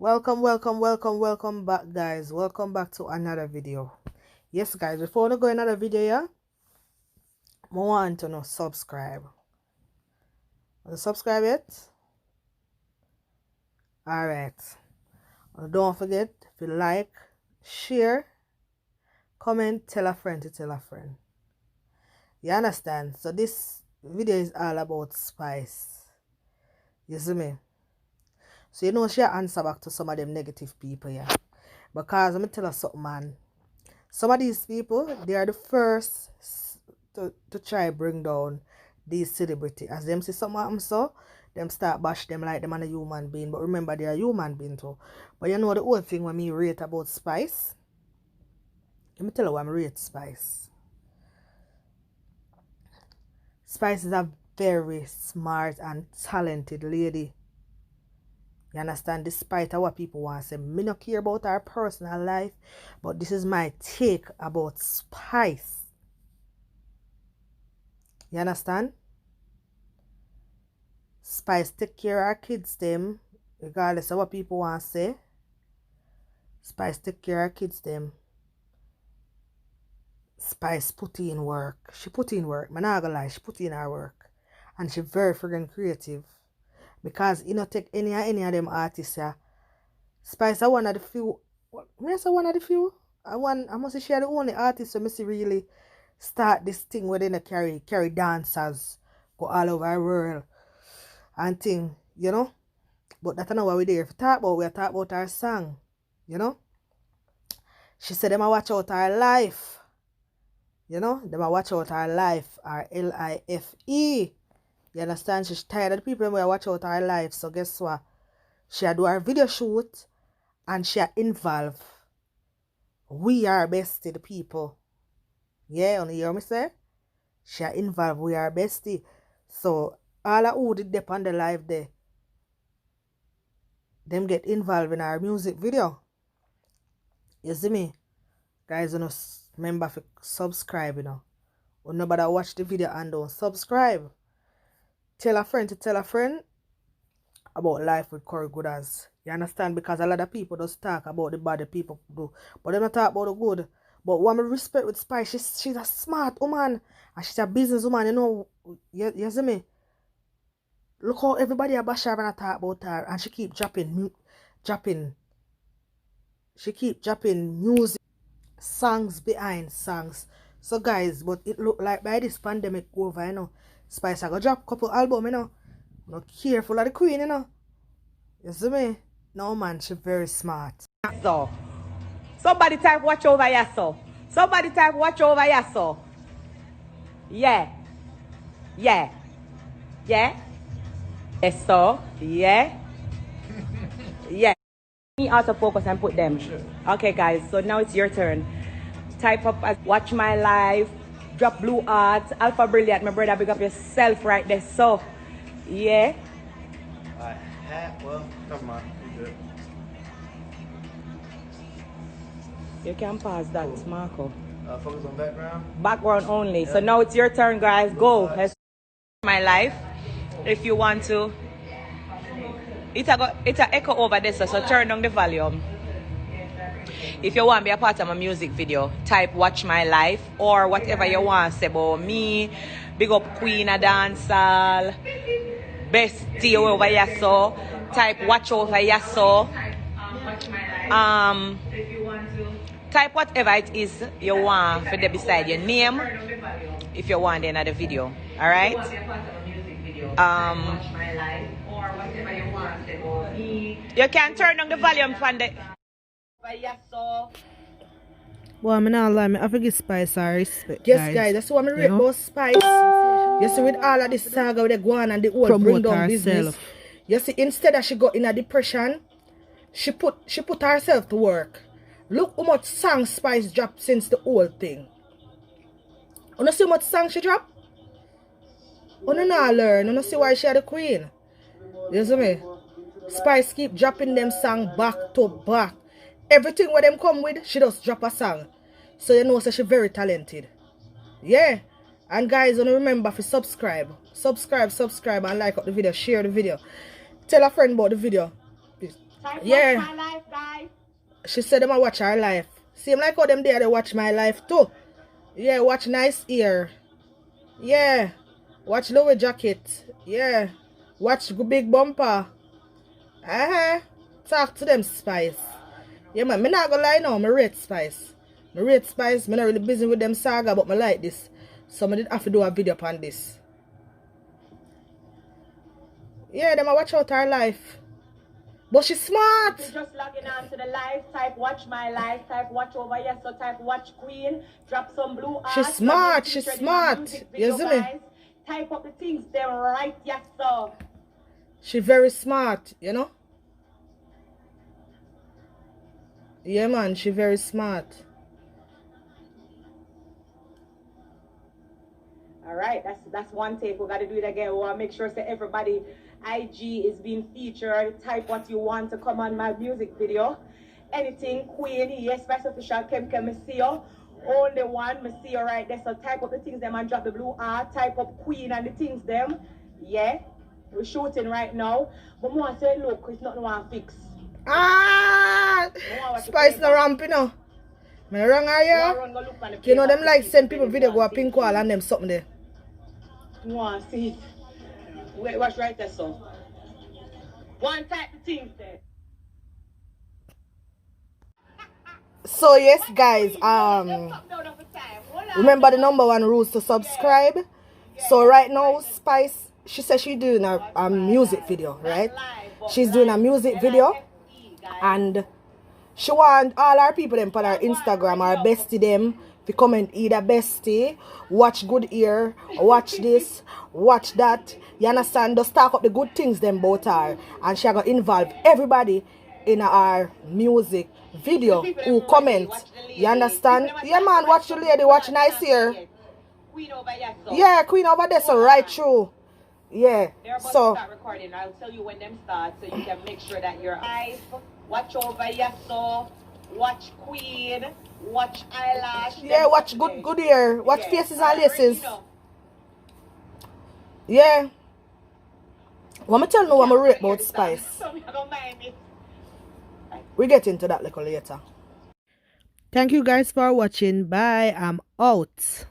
Welcome back, guys. Welcome back to another video. Yes, guys, before we go another video, yeah, I want to know subscribe. Subscribe yet? Alright. Don't forget to like, share, comment, tell a friend to tell a friend. You understand? So this video is all about Spice. You see me? So you know she answer back to some of them negative people, yeah. Because let me tell you something, man. Some of these people, they are the first to try bring down these celebrity. As them see something happen, so them start bash them like them and a human being. But remember, they are human being too. But you know the whole thing when me rate about Spice? Let me tell you what I rate Spice. Spice is a very smart and talented lady. You understand? Despite what people want to say, me not care about her personal life, but this is my take about Spice. You understand? Spice take care of her kids them, regardless of what people want to say. Spice take care of her kids them. Spice put in work. She put in work. I'm not gonna lie, she put in her work. And she very friggin' creative. Because you know take any of them artists, yeah. Spice are one of the few. When I say one of the few, I must say she are the only artist who see really start this thing where they carry dancers go all over the world and thing, you know. But that's not what we're there to talk about. We're talking about her song, you know. She said them a watch out her life. You know, them a watch out her life, her LIFE. You understand? She's tired of the people who watch out her life. So guess what? She do her video shoot and she involve. We are bestie the people. Yeah, you hear me say? She involve we are bestie. So all of who did dep on the live there, them get involved in our music video. You see me? Guys, you know, remember to subscribe, you know. When nobody watch the video and don't subscribe. Tell a friend to tell a friend about life with GOODAS. You understand? Because a lot of people just talk about the bad people do. But they don't talk about the good. But what I respect with Spice, she's a smart woman. And she's a business woman, you know. You see me? Look how everybody a bash her and talk about her. And she keep dropping music, songs behind songs. So guys, but it look like by this pandemic over, you know, Spice I go drop a couple album, you know. Not careful of the queen, you know. You see me? No man, she very smart. So somebody type watch over yasso. Somebody type watch over yasso. Yeah. Yeah. Yeah. Yes, so. Yeah. Yeah. Me autofocus and put them. Okay, guys. So now it's your turn. Type up as watch my life. Drop blue art. Alpha Brilliant. My brother, big up yourself right there. So, yeah. Well, never mind. You good. You can pause that, Marco. Focus on background. Background only. Yeah. So now it's your turn, guys. Go. Let's my life. If you want to. It's a echo over this, so turn down the volume. If you want to be a part of my music video, type watch my life or whatever you want to say about me. Big up Queen of Dancehall. Bestie over Yasso. Type watch over Yasso. Type whatever it is you want for the beside your name. If you want another video. Alright? You can turn on the volume from the Well, I'm not lying, I forget Spice or respect. Yes, guys, that's what I'm rate about Spice. You see, with all of this saga with the go on and the whole bring down business. You see, instead of she got in a depression, she put herself to work. Look how much songs Spice dropped since the whole thing. You know see how much songs she dropped? You know not learn. You know see why she had the queen. You see me? Spice keep dropping them songs back to back. Everything where them come with, she just drop a song. So you know so she very talented. Yeah. And guys, remember to subscribe. Subscribe and like up the video. Share the video. Tell a friend about the video. Yeah. Watch my life, guys. She said them a watch her life. Same like how them there they watch my life too. Yeah, watch Nice Ear. Yeah. Watch Louis Jacket. Yeah. Watch Big Bumper. Talk to them, Spice. Yeah, man, me not gonna lie now, me rate Spice. Me rate Spice, me not really busy with them saga, but me like this. So me did have to do a video upon this. Yeah, them a watch out her life. But she's smart. Just logging on to the live, type watch my life, type watch over yes, so type watch Queen, drop some blue art. She's smart, she's smart. You see me? Type up the things them right, yes, so. She very smart, you know? Yeah, man, she very smart. All right, that's one take. We got to do it again. We want to make sure that everybody IG is being featured. Type what you want to come on my music video. Anything Queen, yes, Spice Official, Kem Messio. Only one Messio right there. So type up the things them and drop the blue R. Type up Queen and the things them. Yeah, we're shooting right now. But more say, look, it's not no one fix. Spice no ramp, you know. Me wrong are you? You know them like send people video go a pink wall and them something there. You want to see it? Wait, watch right there, so. One type of things there. So yes, guys, remember the #1 rules to subscribe. So right now, Spice, she says she's doing a music video, right? She's doing a music video, and she want all our people them on her Instagram, our bestie them, to comment either bestie, watch good ear, watch this, watch that. You understand? Just talk up the good things them about her, and she gonna involve everybody in our music video who comment. You understand? Yeah, man, watch the lady, watch Nice Ear. Yeah, Queen over there, so right through. Yeah, so start recording. I'll tell you when them start, so you can make sure that you're live. Watch over Yasso, watch Queen, watch Eyelash. Yeah, watch good ear, watch Faces and Laces. Yeah. What me tell me what I rate about Spice? We get into that little later. Thank you guys for watching. Bye. I'm out.